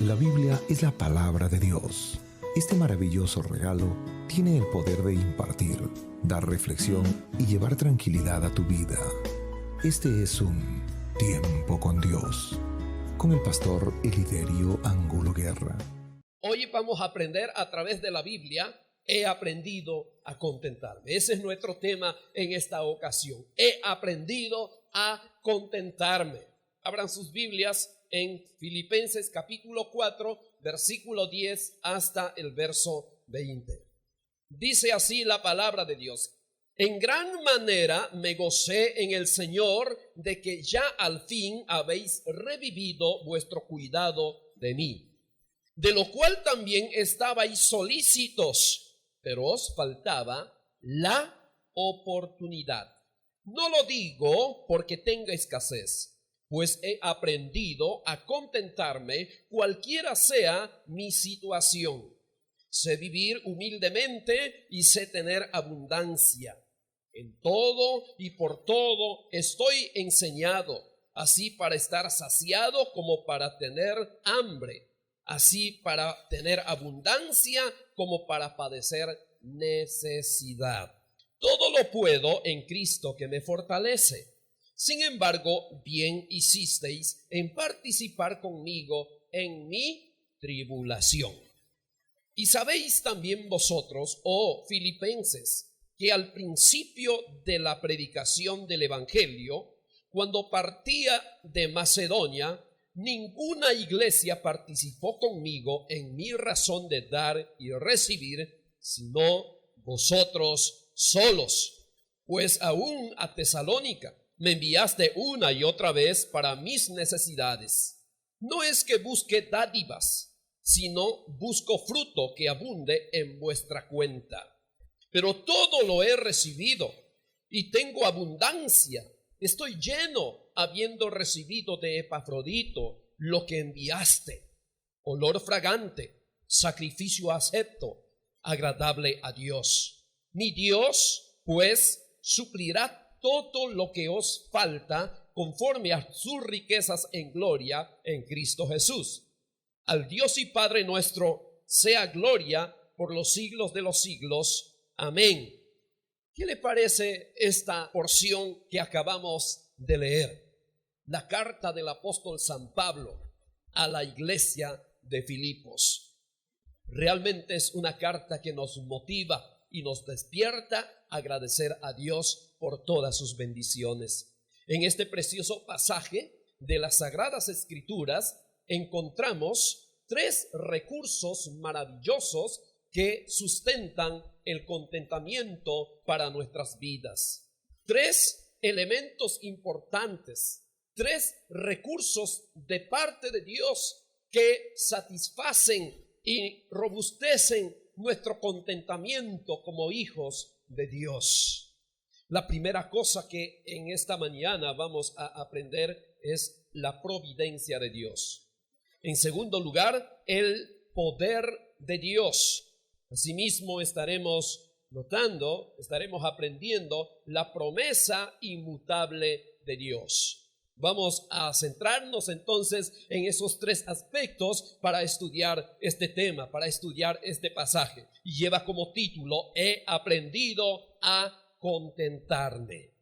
La Biblia es la palabra de Dios. Este maravilloso regalo tiene el poder de impartir, dar reflexión y llevar tranquilidad a tu vida. Este es un Tiempo con Dios, con el pastor Eliderio Angulo Guerra. Hoy vamos a aprender a través de la Biblia. He aprendido a contentarme. Ese es nuestro tema en esta ocasión. He aprendido a contentarme. Abran sus Biblias en Filipenses capítulo 4, versículo 10 hasta el verso 20. Dice así la palabra de Dios: en gran manera me gocé en el Señor de que ya al fin habéis revivido vuestro cuidado de mí, de lo cual también estabais solícitos, pero os faltaba la oportunidad. No lo digo porque tenga escasez, pues he aprendido a contentarme cualquiera sea mi situación. Sé vivir humildemente y sé tener abundancia. En todo y por todo estoy enseñado, así para estar saciado como para tener hambre, así para tener abundancia como para padecer necesidad. Todo lo puedo en Cristo que me fortalece. Sin embargo, bien hicisteis en participar conmigo en mi tribulación. Y sabéis también vosotros, oh filipenses, que al principio de la predicación del Evangelio, cuando partía de Macedonia, ninguna iglesia participó conmigo en mi razón de dar y recibir, sino vosotros solos. Pues aún a Tesalónica me enviaste una y otra vez para mis necesidades. No es que busque dádivas, sino busco fruto que abunde en vuestra cuenta. Pero todo lo he recibido y tengo abundancia. Estoy lleno, habiendo recibido de Epafrodito lo que enviaste, olor fragante, sacrificio acepto, agradable a Dios. Mi Dios, pues, suplirá todo lo que os falta conforme a sus riquezas en gloria en Cristo Jesús. Al Dios y Padre nuestro sea gloria por los siglos de los siglos. Amén. ¿Qué le parece esta porción que acabamos de leer? La carta del apóstol San Pablo a la iglesia de Filipos. Realmente es una carta que nos motiva y nos despierta a agradecer a Dios por todas sus bendiciones. En este precioso pasaje de las Sagradas Escrituras encontramos tres recursos maravillosos que sustentan el contentamiento para nuestras vidas. Tres elementos importantes, tres recursos de parte de Dios que satisfacen y robustecen nuestro contentamiento como hijos de Dios. La primera cosa que en esta mañana vamos a aprender es la providencia de Dios. En segundo lugar, el poder de Dios. Asimismo estaremos aprendiendo la promesa inmutable de Dios. Vamos a centrarnos entonces en esos tres aspectos para estudiar este tema, para estudiar este pasaje. Y lleva como título: He aprendido a contentarme.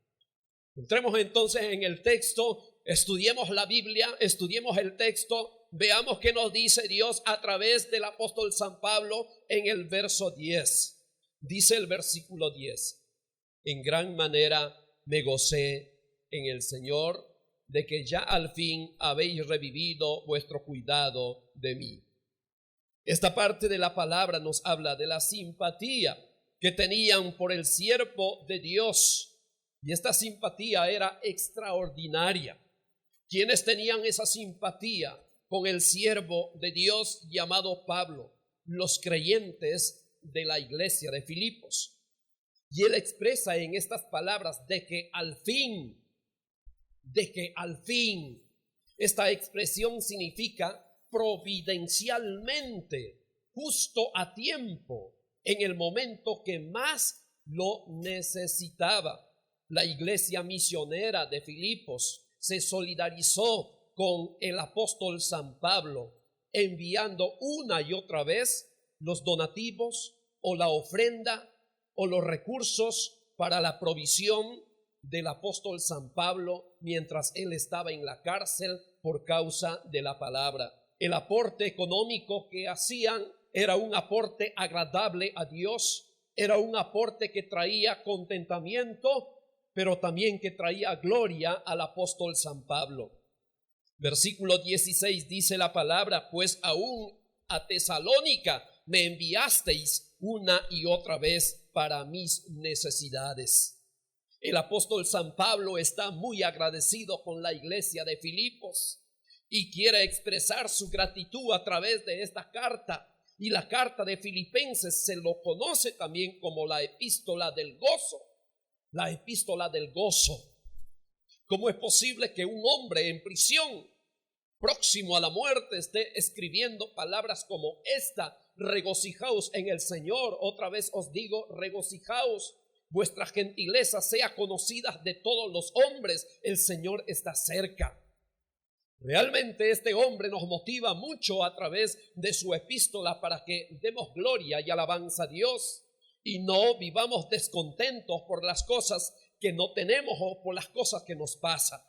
Entremos entonces en el texto, estudiemos la Biblia, estudiemos el texto, veamos qué nos dice Dios a través del apóstol San Pablo en el verso 10. Dice el versículo 10: en gran manera me gocé en el Señor de que ya al fin habéis revivido vuestro cuidado de mí. Esta parte de la palabra nos habla de la simpatía que tenían por el siervo de Dios, y esta simpatía era extraordinaria. ¿Quiénes tenían esa simpatía con el siervo de Dios llamado Pablo? Los creyentes de la iglesia de Filipos. Y él expresa en estas palabras de que al fin. Esta expresión significa providencialmente, justo a tiempo, en el momento que más lo necesitaba. La iglesia misionera de Filipos se solidarizó con el apóstol San Pablo enviando una y otra vez los donativos o la ofrenda o los recursos para la provisión del apóstol San Pablo mientras él estaba en la cárcel por causa de la palabra. El aporte económico que hacían era un aporte agradable a Dios, era un aporte que traía contentamiento, pero también que traía gloria al apóstol San Pablo. Versículo 16 dice la palabra: pues aún a Tesalónica me enviasteis una y otra vez para mis necesidades. El apóstol San Pablo está muy agradecido con la iglesia de Filipos y quiere expresar su gratitud a través de esta carta. Y la carta de Filipenses se lo conoce también como la epístola del gozo. La epístola del gozo. ¿Cómo es posible que un hombre en prisión, próximo a la muerte, esté escribiendo palabras como esta? Regocijaos en el Señor. Otra vez os digo, regocijaos. Vuestra gentileza sea conocida de todos los hombres. El Señor está cerca. Realmente este hombre nos motiva mucho a través de su epístola para que demos gloria y alabanza a Dios y no vivamos descontentos por las cosas que no tenemos o por las cosas que nos pasan,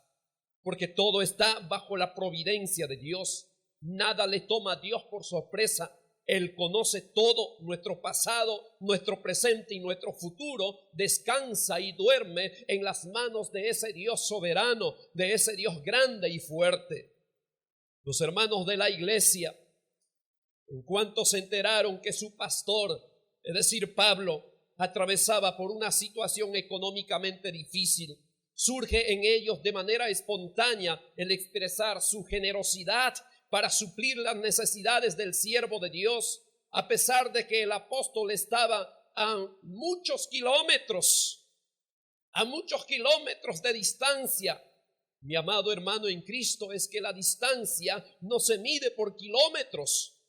porque todo está bajo la providencia de Dios. Nada le toma a Dios por sorpresa. Él conoce todo, nuestro pasado, nuestro presente y nuestro futuro. Descansa y duerme en las manos de ese Dios soberano, de ese Dios grande y fuerte. Los hermanos de la iglesia, en cuanto se enteraron que su pastor, es decir, Pablo, atravesaba por una situación económicamente difícil, surge en ellos de manera espontánea el expresar su generosidad para suplir las necesidades del siervo de Dios, a pesar de que el apóstol estaba a muchos kilómetros de distancia. Mi amado hermano en Cristo, es que la distancia no se mide por kilómetros,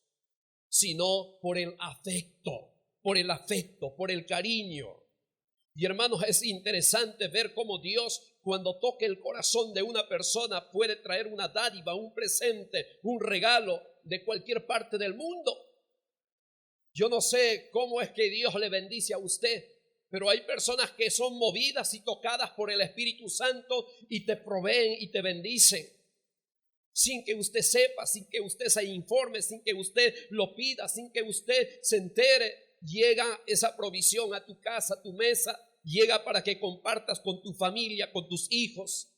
sino por el afecto, por el cariño. Y hermanos, es interesante ver cómo Dios, cuando toque el corazón de una persona, puede traer una dádiva, un presente, un regalo de cualquier parte del mundo. Yo no sé cómo es que Dios le bendice a usted, pero hay personas que son movidas y tocadas por el Espíritu Santo y te proveen y te bendicen. Sin que usted sepa, sin que usted se informe, sin que usted lo pida, sin que usted se entere. Llega esa provisión a tu casa, a tu mesa, llega para que compartas con tu familia, con tus hijos.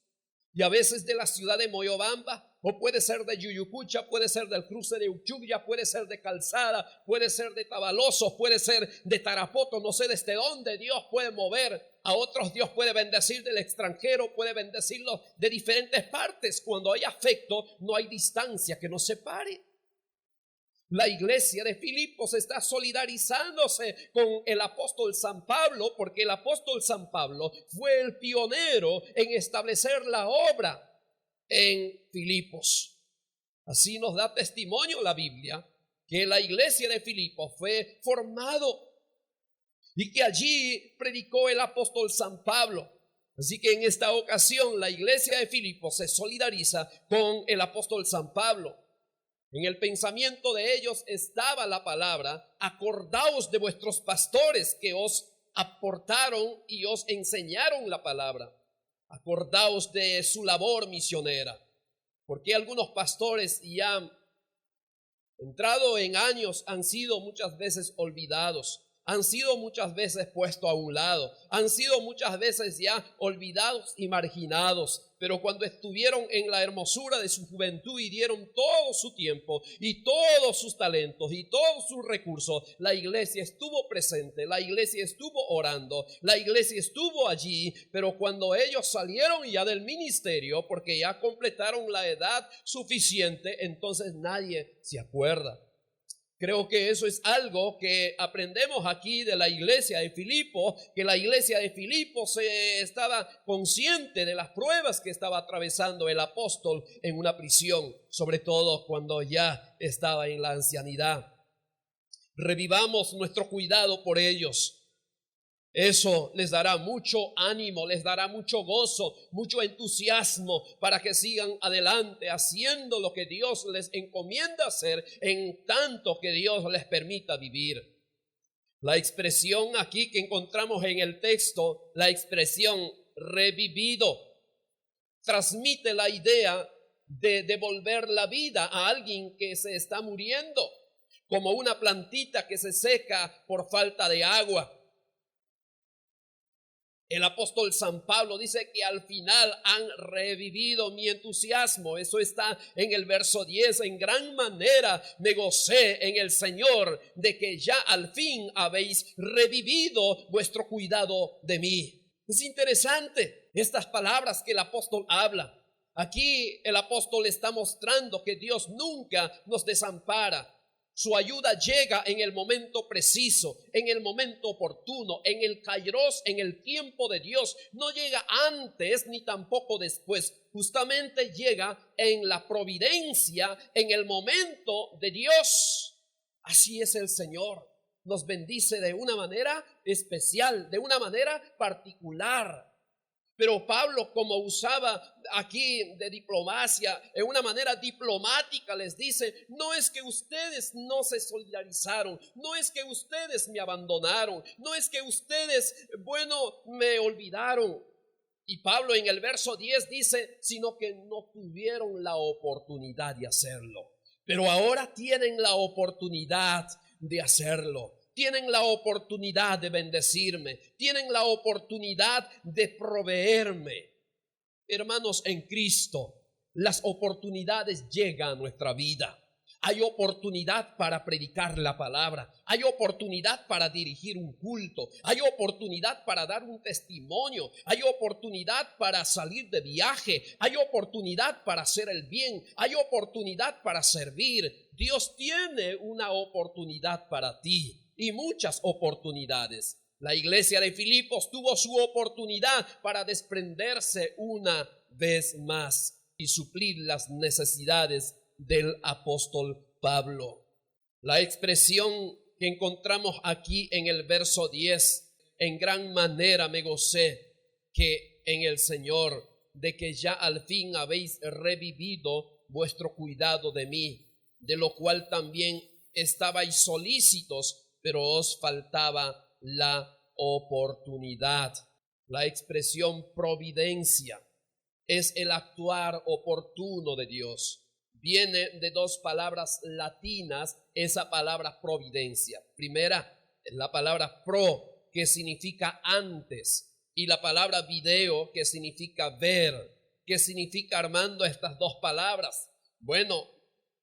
Y a veces de la ciudad de Moyobamba, o puede ser de Yuyucucha, puede ser del cruce de Uchuya, puede ser de Calzada, puede ser de Tabaloso, puede ser de Tarapoto, no sé desde dónde Dios puede mover. A otros Dios puede bendecir del extranjero, puede bendecirlos de diferentes partes. Cuando hay afecto, no hay distancia que nos separe. La iglesia de Filipos está solidarizándose con el apóstol San Pablo, porque el apóstol San Pablo fue el pionero en establecer la obra en Filipos. Así nos da testimonio la Biblia que la iglesia de Filipos fue formado y que allí predicó el apóstol San Pablo. Así que en esta ocasión la iglesia de Filipos se solidariza con el apóstol San Pablo. En el pensamiento de ellos estaba la palabra: acordaos de vuestros pastores que os aportaron y os enseñaron la palabra. Acordaos de su labor misionera, porque algunos pastores ya entrado en años han sido muchas veces olvidados, han sido muchas veces puestos a un lado, han sido muchas veces ya olvidados y marginados. Pero cuando estuvieron en la hermosura de su juventud y dieron todo su tiempo y todos sus talentos y todos sus recursos, la iglesia estuvo presente, la iglesia estuvo orando, la iglesia estuvo allí. Pero cuando ellos salieron ya del ministerio, porque ya completaron la edad suficiente, entonces nadie se acuerda. Creo que eso es algo que aprendemos aquí de la iglesia de Filipos, que la iglesia de Filipos estaba consciente de las pruebas que estaba atravesando el apóstol en una prisión, sobre todo cuando ya estaba en la ancianidad. Revivamos nuestro cuidado por ellos. Eso les dará mucho ánimo, les dará mucho gozo, mucho entusiasmo para que sigan adelante haciendo lo que Dios les encomienda hacer en tanto que Dios les permita vivir. La expresión aquí que encontramos en el texto, la expresión revivido, transmite la idea de devolver la vida a alguien que se está muriendo, como una plantita que se seca por falta de agua. El apóstol San Pablo dice que al final han revivido mi entusiasmo. Eso está en el verso 10. En gran manera me gocé en el Señor de que ya al fin habéis revivido vuestro cuidado de mí. Es interesante estas palabras que el apóstol habla. Aquí el apóstol está mostrando que Dios nunca nos desampara. Su ayuda llega en el momento preciso, en el momento oportuno, en el kairos, en el tiempo de Dios. No llega antes ni tampoco después. Justamente llega en la providencia, en el momento de Dios. Así es el Señor. Nos bendice de una manera especial, de una manera particular. Pero Pablo, como usaba aquí de diplomacia, en una manera diplomática les dice, no es que ustedes no se solidarizaron, no es que ustedes me abandonaron, no es que ustedes, me olvidaron. Y Pablo en el verso 10 dice, sino que no tuvieron la oportunidad de hacerlo. Pero ahora tienen la oportunidad de hacerlo. Tienen la oportunidad de bendecirme. Tienen la oportunidad de proveerme. Hermanos, en Cristo, las oportunidades llegan a nuestra vida. Hay oportunidad para predicar la palabra. Hay oportunidad para dirigir un culto. Hay oportunidad para dar un testimonio. Hay oportunidad para salir de viaje. Hay oportunidad para hacer el bien. Hay oportunidad para servir. Dios tiene una oportunidad para ti. Y muchas oportunidades. La iglesia de Filipos tuvo su oportunidad para desprenderse una vez más y suplir las necesidades del apóstol Pablo. La expresión que encontramos aquí en el verso 10, en gran manera me gocé que en el Señor, de que ya al fin habéis revivido vuestro cuidado de mí, de lo cual también estabais solícitos, pero os faltaba la oportunidad. La expresión providencia es el actuar oportuno de Dios. Viene de dos palabras latinas esa palabra providencia. Primera es la palabra pro, que significa antes, y la palabra video, que significa ver. ¿Qué significa, Armando, estas dos palabras? Bueno,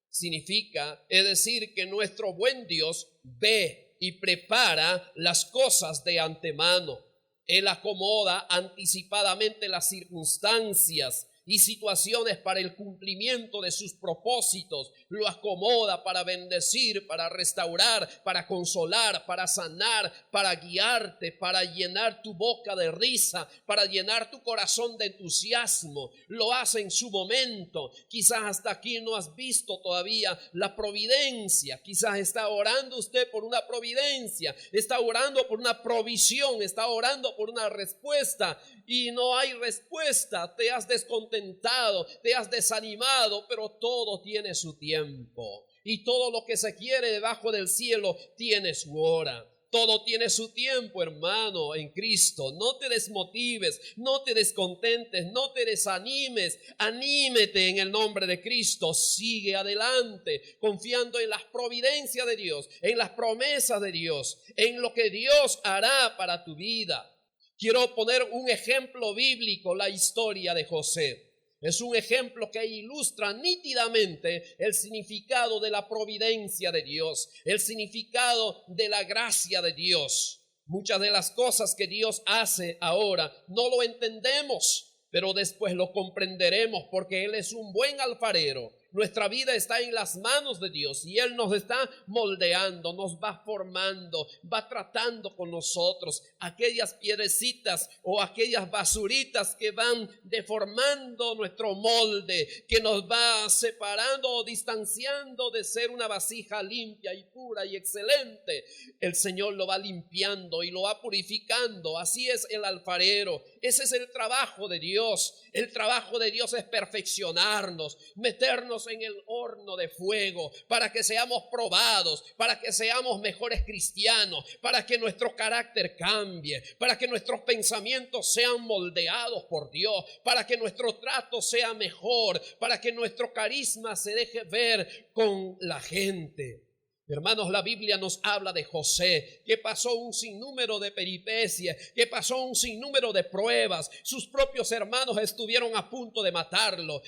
significa, es decir, que nuestro buen Dios ve y prepara las cosas de antemano. Él acomoda anticipadamente las circunstancias y situaciones para el cumplimiento de sus propósitos. Lo acomoda para bendecir, para restaurar, para consolar, para sanar, para guiarte, para llenar tu boca de risa, para llenar tu corazón de entusiasmo. Lo hace en su momento. Quizás hasta aquí no has visto todavía la providencia. Quizás está orando usted por una providencia, está orando por una provisión, está orando por una respuesta y no hay respuesta. Te has descontentado, te has desanimado, pero todo tiene su tiempo. Y todo lo que se quiere debajo del cielo tiene su hora. Todo tiene su tiempo, hermano, en Cristo. No te desmotives, no te descontentes, no te desanimes. Anímete en el nombre de Cristo. Sigue adelante, confiando en las providencias de Dios, en las promesas de Dios, en lo que Dios hará para tu vida. Quiero poner un ejemplo bíblico, la historia de José. Es un ejemplo que ilustra nítidamente el significado de la providencia de Dios, el significado de la gracia de Dios. Muchas de las cosas que Dios hace ahora no lo entendemos, pero después lo comprenderemos porque Él es un buen alfarero Nuestra vida está en las manos de Dios y Él nos está moldeando, nos va formando, va tratando con nosotros aquellas piedrecitas o aquellas basuritas que van deformando nuestro molde, que nos va separando o distanciando de ser una vasija limpia y pura y excelente. El Señor lo va limpiando y lo va purificando. Así es el alfarero. Ese es el trabajo de Dios. El trabajo de Dios es perfeccionarnos, meternos en el horno de fuego para que seamos probados, para que seamos mejores cristianos, para que nuestro carácter cambie, para que nuestros pensamientos sean moldeados por Dios, para que nuestro trato sea mejor, para que nuestro carisma se deje ver con la gente. Hermanos, la Biblia nos habla de José, que pasó un sinnúmero de peripecias, que pasó un sinnúmero de pruebas. Sus propios hermanos estuvieron a punto de matarlo.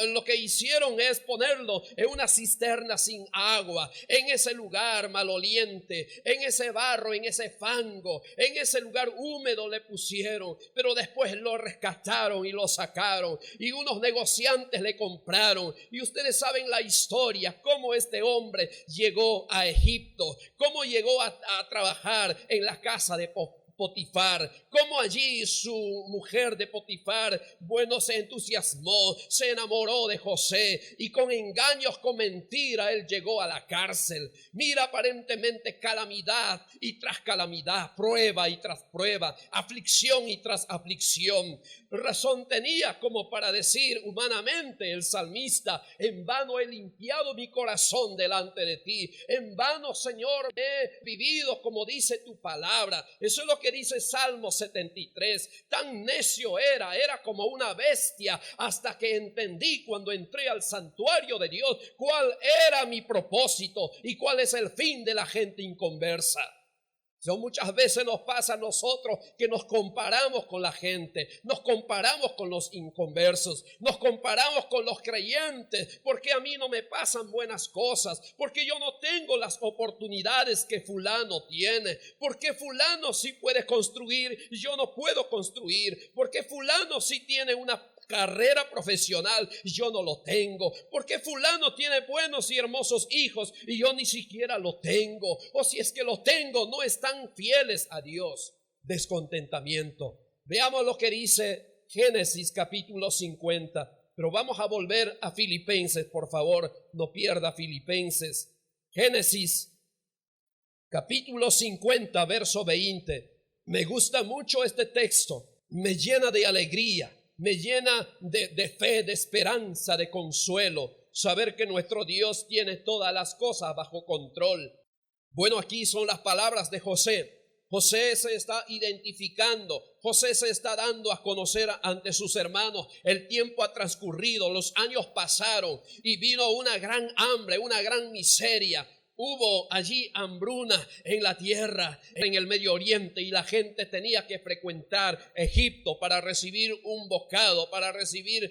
Lo que hicieron es ponerlo en una cisterna sin agua, en ese lugar maloliente, en ese barro, en ese fango, en ese lugar húmedo le pusieron. Pero después lo rescataron y lo sacaron, y unos negociantes le compraron. Y ustedes saben la historia, cómo este hombre llegó a Egipto, cómo llegó a trabajar en la casa de Potifar, cómo allí su mujer de Potifar, bueno, se entusiasmó, se enamoró de José y con engaños, con mentira, él llegó a la cárcel. Mira, aparentemente calamidad y tras calamidad, prueba y tras prueba, aflicción y tras aflicción. Razón tenía como para decir humanamente el salmista: en vano he limpiado mi corazón delante de ti, en vano, Señor, he vivido como dice tu palabra. Eso es lo que dice Salmo 73. Tan necio era como una bestia, hasta que entendí cuando entré al santuario de Dios cuál era mi propósito y cuál es el fin de la gente inconversa. Muchas veces nos pasa a nosotros que nos comparamos con la gente, nos comparamos con los inconversos, nos comparamos con los creyentes. Porque a mí no me pasan buenas cosas, porque yo no tengo las oportunidades que fulano tiene, porque fulano sí puede construir y yo no puedo construir, porque fulano sí tiene una carrera profesional y yo no lo tengo, porque fulano tiene buenos y hermosos hijos y yo ni siquiera lo tengo, o si es que lo tengo no están fieles a Dios. Descontentamiento. Veamos lo que dice Génesis capítulo 50, pero vamos a volver a Filipenses, por favor, no pierda Filipenses. Génesis capítulo 50, verso 20. Me gusta mucho este texto, me llena de alegría, me llena de fe, de esperanza, de consuelo, saber que nuestro Dios tiene todas las cosas bajo control. Bueno, aquí son las palabras de José. José se está identificando, José se está dando a conocer ante sus hermanos. El tiempo ha transcurrido, los años pasaron y vino una gran hambre, una gran miseria. Hubo allí hambruna en la tierra, en el Medio Oriente, y la gente tenía que frecuentar Egipto para recibir un bocado, para recibir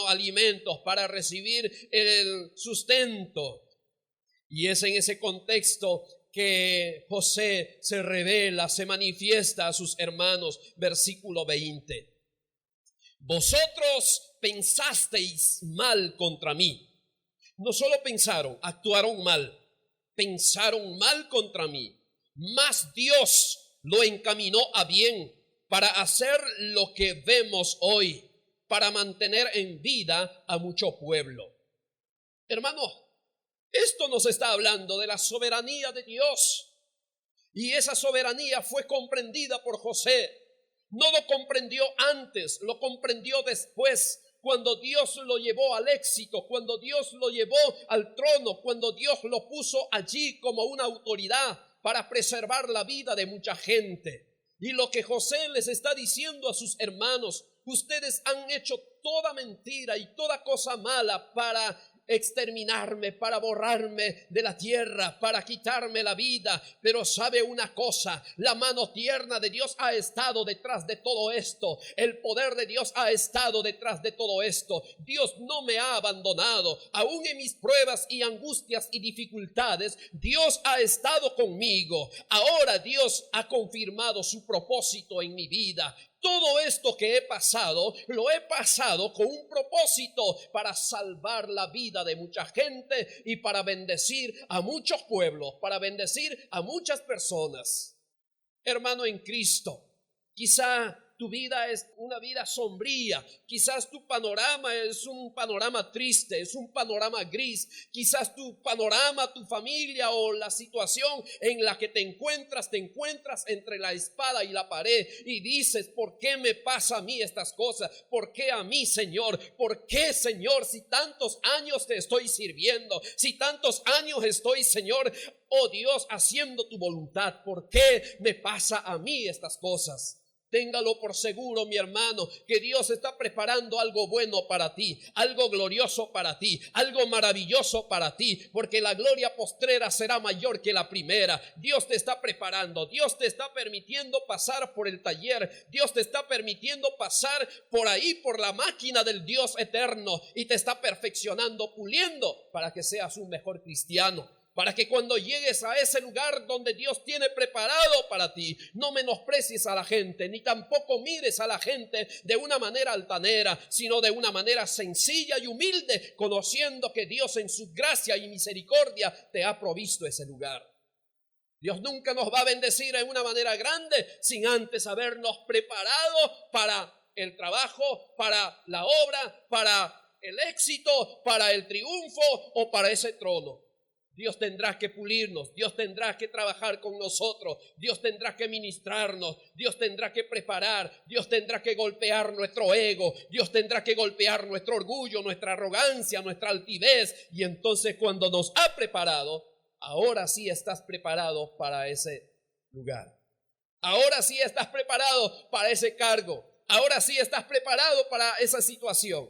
alimentos, para recibir el sustento. Y es en ese contexto que José se revela, se manifiesta a sus hermanos. Versículo 20. Vosotros pensasteis mal contra mí. No solo pensaron, actuaron mal. Pensaron mal contra mí, mas Dios lo encaminó a bien para hacer lo que vemos hoy, para mantener en vida a mucho pueblo. Hermanos, esto nos está hablando de la soberanía de Dios, y esa soberanía fue comprendida por José. No lo comprendió antes, lo comprendió después, cuando Dios lo llevó al éxito, cuando Dios lo llevó al trono, cuando Dios lo puso allí como una autoridad para preservar la vida de mucha gente. Y lo que José les está diciendo a sus hermanos: ustedes han hecho toda mentira y toda cosa mala para exterminarme, para borrarme de la tierra, para quitarme la vida. Pero sabe una cosa, la mano tierna de Dios ha estado detrás de todo esto. El poder de Dios ha estado detrás de todo esto. Dios no me ha abandonado. Aún en mis pruebas y angustias y dificultades, Dios ha estado conmigo. Ahora Dios ha confirmado su propósito en mi vida. todo esto que he pasado, lo he pasado con un propósito para salvar la vida de mucha gente y para bendecir a muchos pueblos, para bendecir a muchas personas. Hermano en Cristo, quizá tu vida es una vida sombría, quizás tu panorama es un panorama triste, es un panorama gris, quizás tu panorama, tu familia o la situación en la que te encuentras entre la espada y la pared y dices, ¿por qué me pasa a mí estas cosas? ¿Por qué a mí, Señor? ¿Por qué, Señor, si tantos años te estoy sirviendo, si tantos años estoy, Señor, oh Dios, haciendo tu voluntad? ¿Por qué me pasa a mí estas cosas? Téngalo por seguro, mi hermano, que Dios está preparando algo bueno para ti, algo glorioso para ti, algo maravilloso para ti, porque la gloria postrera será mayor que la primera. Dios te está preparando, Dios te está permitiendo pasar por el taller, Dios te está permitiendo pasar por ahí, por la máquina del Dios eterno, y te está perfeccionando, puliendo para que seas un mejor cristiano. Para que cuando llegues a ese lugar donde Dios tiene preparado para ti, no menosprecies a la gente, ni tampoco mires a la gente de una manera altanera, sino de una manera sencilla y humilde, conociendo que Dios en su gracia y misericordia te ha provisto ese lugar. Dios nunca nos va a bendecir en una manera grande sin antes habernos preparado para el trabajo, para la obra, para el éxito, para el triunfo o para ese trono. Dios tendrá que pulirnos, Dios tendrá que trabajar con nosotros, Dios tendrá que ministrarnos, Dios tendrá que preparar, Dios tendrá que golpear nuestro ego, Dios tendrá que golpear nuestro orgullo, nuestra arrogancia, nuestra altivez. Y entonces cuando nos ha preparado, ahora sí estás preparado para ese lugar. Ahora sí estás preparado para ese cargo. Ahora sí estás preparado para esa situación.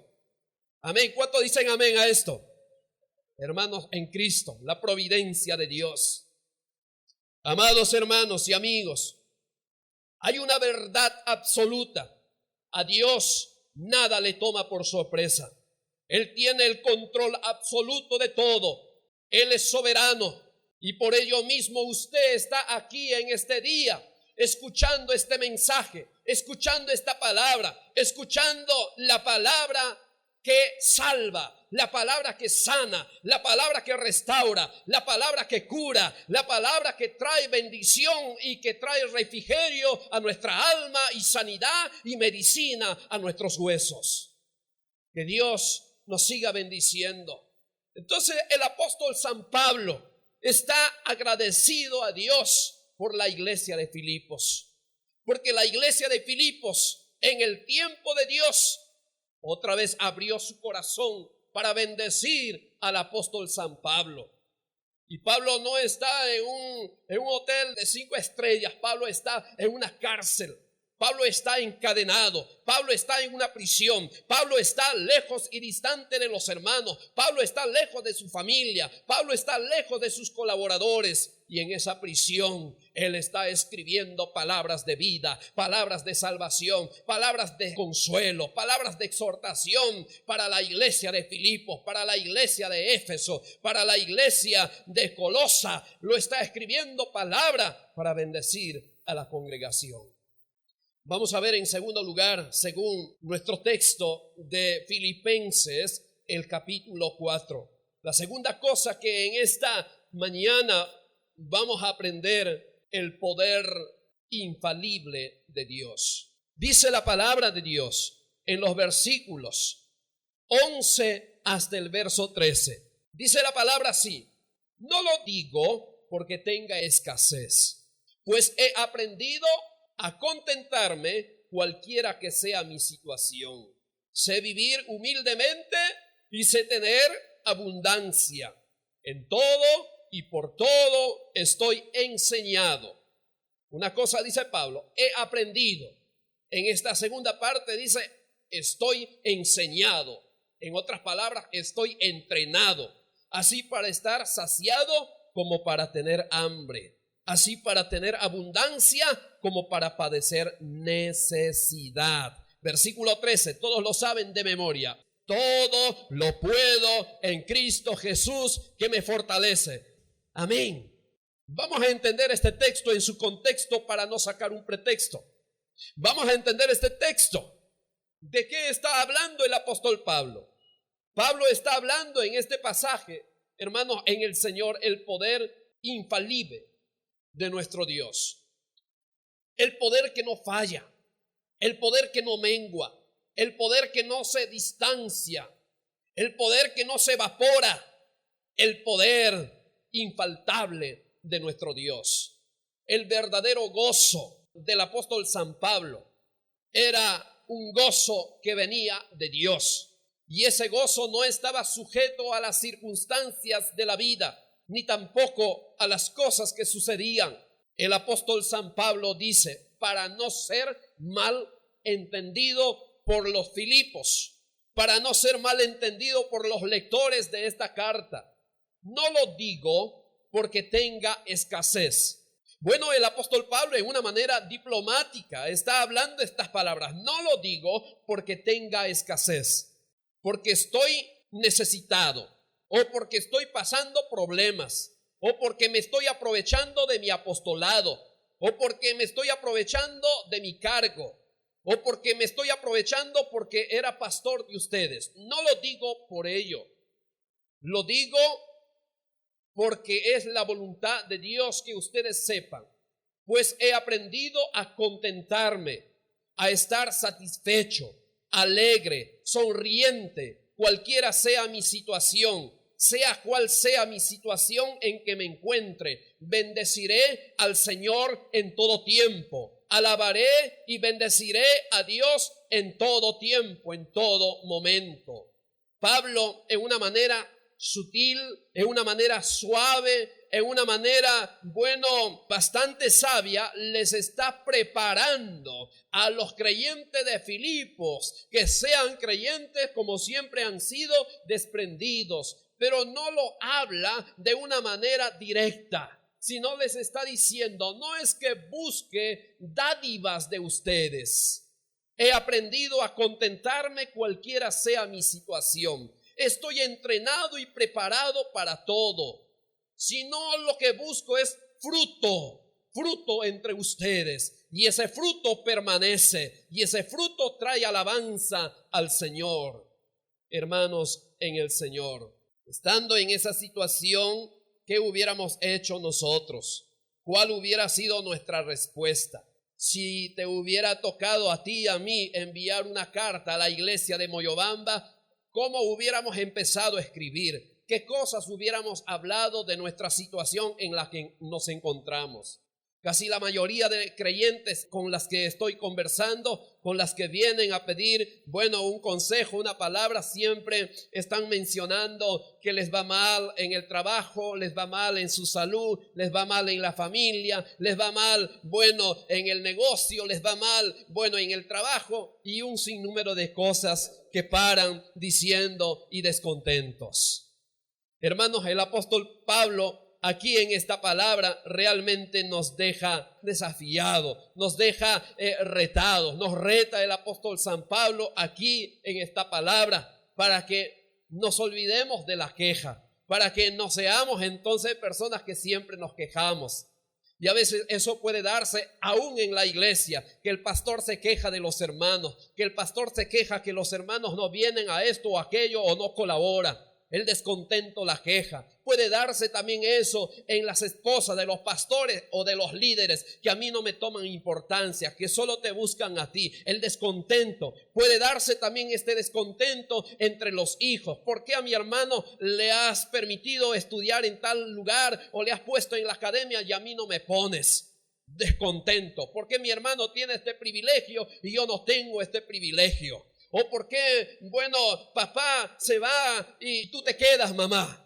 Amén. ¿Cuántos dicen amén a esto? Hermanos en Cristo, la providencia de Dios. Amados hermanos y amigos, hay una verdad absoluta. A Dios nada le toma por sorpresa. Él tiene el control absoluto de todo. Él es soberano y por ello mismo usted está aquí en este día, escuchando este mensaje, escuchando esta palabra, escuchando la palabra que salva, la palabra que sana, la palabra que restaura, la palabra que cura, la palabra que trae bendición y que trae refrigerio a nuestra alma y sanidad y medicina a nuestros huesos. Que Dios nos siga bendiciendo. Entonces el apóstol San Pablo está agradecido a Dios por la iglesia de Filipos, porque la iglesia de Filipos en el tiempo de Dios otra vez abrió su corazón para bendecir al apóstol San Pablo. Y Pablo no está en un hotel de 5 estrellas, Pablo está en una cárcel. Pablo está encadenado, Pablo está en una prisión, Pablo está lejos y distante de los hermanos, Pablo está lejos de su familia, Pablo está lejos de sus colaboradores. Y en esa prisión él está escribiendo palabras de vida, palabras de salvación, palabras de consuelo, palabras de exhortación para la iglesia de Filipos, para la iglesia de Éfeso, para la iglesia de Colosa. Lo está escribiendo palabra para bendecir a la congregación. Vamos a ver en segundo lugar, según nuestro texto de Filipenses, el capítulo 4. La segunda cosa que en esta mañana vamos a aprender, el poder infalible de Dios. Dice la palabra de Dios en los versículos 11 hasta el verso 13. Dice la palabra así: no lo digo porque tenga escasez, pues he aprendido a contentarme cualquiera que sea mi situación. Sé vivir humildemente y sé tener abundancia. En todo y por todo estoy enseñado. Una cosa dice Pablo, he aprendido. En esta segunda parte dice, estoy enseñado. En otras palabras, estoy entrenado. Así para estar saciado como para tener hambre. Así para tener abundancia como para padecer necesidad. Versículo 13, todos lo saben de memoria. Todo lo puedo en Cristo Jesús que me fortalece. Amén. Vamos a entender este texto en su contexto para no sacar un pretexto. Vamos a entender este texto. ¿De qué está hablando el apóstol Pablo? Pablo está hablando en este pasaje, hermanos, en el Señor, el poder infalible de nuestro Dios. El poder que no falla, el poder que no mengua, el poder que no se distancia, el poder que no se evapora, el poder infaltable de nuestro Dios. El verdadero gozo del apóstol San Pablo era un gozo que venía de Dios. Y ese gozo no estaba sujeto a las circunstancias de la vida, ni tampoco a las cosas que sucedían. El apóstol San Pablo dice, para no ser mal entendido por los Filipos, para no ser mal entendido por los lectores de esta carta. No lo digo porque tenga escasez. Bueno, el apóstol Pablo en una manera diplomática está hablando estas palabras. No lo digo porque tenga escasez, porque estoy necesitado, o porque estoy pasando problemas, o porque me estoy aprovechando de mi apostolado, o porque me estoy aprovechando de mi cargo, o porque me estoy aprovechando porque era pastor de ustedes. No lo digo por ello. Lo digo porque es la voluntad de Dios que ustedes sepan, pues he aprendido a contentarme, a estar satisfecho, alegre, sonriente, cualquiera sea mi situación, sea cual sea mi situación en que me encuentre. Bendeciré al Señor en todo tiempo, alabaré y bendeciré a Dios en todo tiempo, en todo momento. Pablo, en una manera sutil, en una manera suave, en una manera, bastante sabia, les está preparando a los creyentes de Filipos que sean creyentes como siempre han sido, desprendidos, pero no lo habla de una manera directa, sino les está diciendo, no es que busque dádivas de ustedes. He aprendido a contentarme cualquiera sea mi situación. Estoy entrenado y preparado para todo. Si no, lo que busco es fruto entre ustedes. Y ese fruto permanece. Y ese fruto trae alabanza al Señor. Hermanos en el Señor, estando en esa situación, ¿qué hubiéramos hecho nosotros? ¿Cuál hubiera sido nuestra respuesta? Si te hubiera tocado a ti y a mí enviar una carta a la iglesia de Moyobamba, ¿cómo hubiéramos empezado a escribir? ¿Qué cosas hubiéramos hablado de nuestra situación en la que nos encontramos? Casi la mayoría de creyentes con las que estoy conversando, con las que vienen a pedir, un consejo, una palabra, siempre están mencionando que les va mal en el trabajo, les va mal en su salud, les va mal en la familia, les va mal, en el negocio, les va mal, en el trabajo, y un sinnúmero de cosas que paran diciendo y descontentos. Hermanos, el apóstol Pablo aquí en esta palabra realmente nos deja desafiados, nos deja retados, nos reta el apóstol San Pablo aquí en esta palabra para que nos olvidemos de la queja, para que no seamos entonces personas que siempre nos quejamos. Y a veces eso puede darse aún en la iglesia, que el pastor se queja de los hermanos, que el pastor se queja que los hermanos no vienen a esto o aquello o no colaboran. El descontento, la queja. Puede darse también eso en las esposas de los pastores o de los líderes que a mí no me toman importancia, que solo te buscan a ti. El descontento. Puede darse también este descontento entre los hijos. ¿Por qué a mi hermano le has permitido estudiar en tal lugar o le has puesto en la academia y a mí no me pones? Descontento. ¿Por qué mi hermano tiene este privilegio y yo no tengo este privilegio? ¿O por qué, papá se va y tú te quedas, mamá?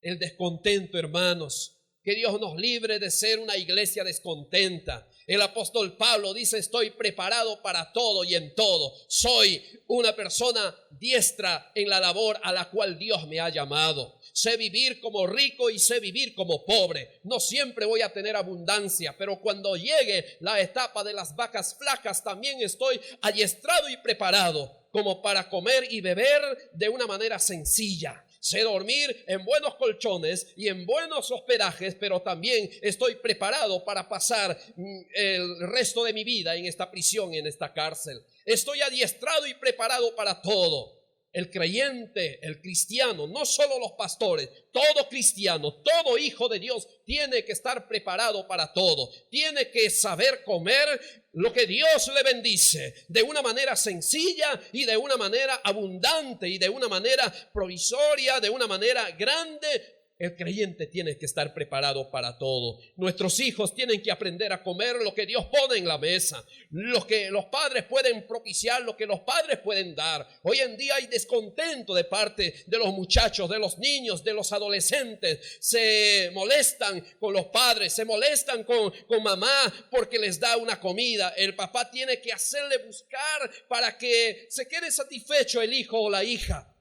El descontento, hermanos. Que Dios nos libre de ser una iglesia descontenta. El apóstol Pablo dice, estoy preparado para todo y en todo. Soy una persona diestra en la labor a la cual Dios me ha llamado. Sé vivir como rico y sé vivir como pobre. No siempre voy a tener abundancia, pero cuando llegue la etapa de las vacas flacas, también estoy adiestrado y preparado como para comer y beber de una manera sencilla. sé dormir en buenos colchones y en buenos hospedajes, pero también estoy preparado para pasar el resto de mi vida en esta prisión, en esta cárcel. Estoy adiestrado y preparado para todo. El creyente, el cristiano, no solo los pastores, todo cristiano, todo hijo de Dios tiene que estar preparado para todo. Tiene que saber comer lo que Dios le bendice de una manera sencilla y de una manera abundante y de una manera provisoria, de una manera grande. El creyente tiene que estar preparado para todo. Nuestros hijos tienen que aprender a comer lo que Dios pone en la mesa, lo que los padres pueden propiciar, lo que los padres pueden dar. Hoy en día hay descontento de parte de los muchachos, de los niños, de los adolescentes. Se molestan con los padres, se molestan con mamá porque les da una comida. El papá tiene que hacerle buscar para que se quede satisfecho el hijo o la hija.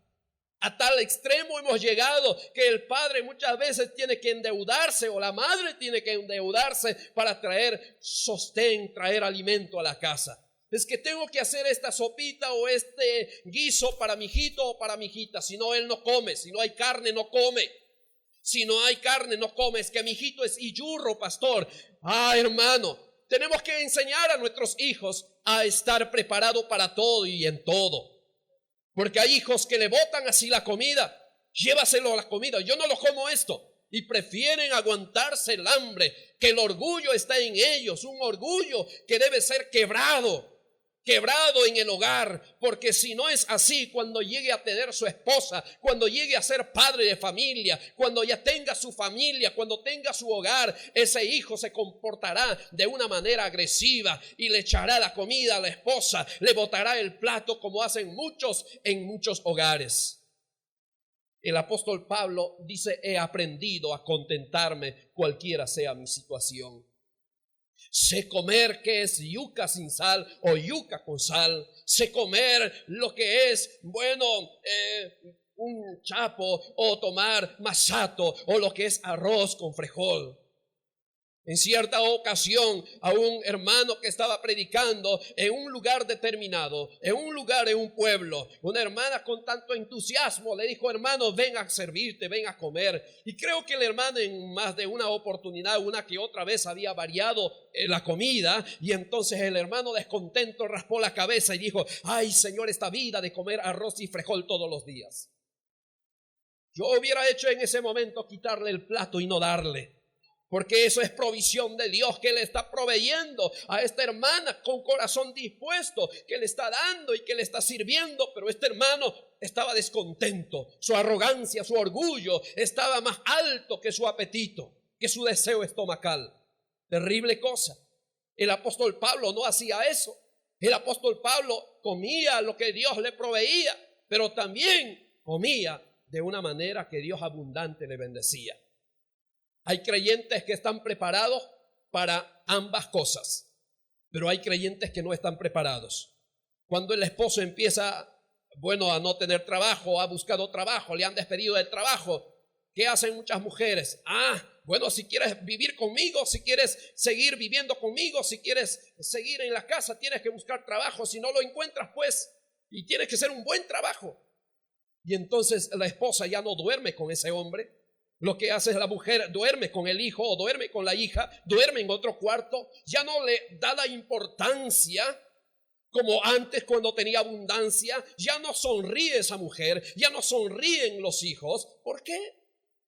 A tal extremo hemos llegado que el padre muchas veces tiene que endeudarse o la madre tiene que endeudarse para traer sostén, traer alimento a la casa. Es que tengo que hacer esta sopita o este guiso para mi hijito o para mi hijita. Si no, él no come. Si no hay carne, no come. Si no hay carne, no come. Es que mi hijito es yurro, pastor. Hermano, tenemos que enseñar a nuestros hijos a estar preparados para todo y en todo. Porque hay hijos que le botan así la comida. Llévaselo a la comida. Yo no lo como esto. Y prefieren aguantarse el hambre. Que el orgullo está en ellos. Un orgullo que debe ser quebrado en el hogar. Porque si no es así, cuando llegue a tener su esposa, cuando llegue a ser padre de familia, cuando ya tenga su familia, cuando tenga su hogar, ese hijo se comportará de una manera agresiva y le echará la comida a la esposa, le botará el plato como hacen muchos en muchos hogares. El apóstol Pablo dice: he aprendido a contentarme cualquiera sea mi situación. Sé comer que es yuca sin sal o yuca con sal. Sé comer lo que es, un chapo o tomar masato o lo que es arroz con frijol. En cierta ocasión a un hermano que estaba predicando en un lugar determinado, en un pueblo, una hermana con tanto entusiasmo le dijo: hermano, ven a servirte, ven a comer. Y creo que el hermano en más de una oportunidad, una que otra vez, había variado la comida, y entonces el hermano descontento raspó la cabeza y dijo: ay, Señor, esta vida de comer arroz y frijol todos los días. Yo hubiera hecho en ese momento quitarle el plato y no darle. Porque eso es provisión de Dios que le está proveyendo a esta hermana con corazón dispuesto, que le está dando y que le está sirviendo. Pero este hermano estaba descontento. Su arrogancia, su orgullo estaba más alto que su apetito, que su deseo estomacal. Terrible cosa. El apóstol Pablo no hacía eso. El apóstol Pablo comía lo que Dios le proveía, pero también comía de una manera que Dios abundante le bendecía. Hay creyentes que están preparados para ambas cosas, pero hay creyentes que no están preparados. Cuando el esposo empieza, a no tener trabajo, ha buscado trabajo, le han despedido del trabajo, ¿qué hacen muchas mujeres? Si quieres vivir conmigo, si quieres seguir viviendo conmigo, si quieres seguir en la casa, tienes que buscar trabajo. Si no lo encuentras, y tienes que ser un buen trabajo. Y entonces la esposa ya no duerme con ese hombre. Lo que hace es la mujer duerme con el hijo o duerme con la hija, duerme en otro cuarto, ya no le da la importancia como antes cuando tenía abundancia, ya no sonríe esa mujer, ya no sonríen los hijos. ¿Por qué?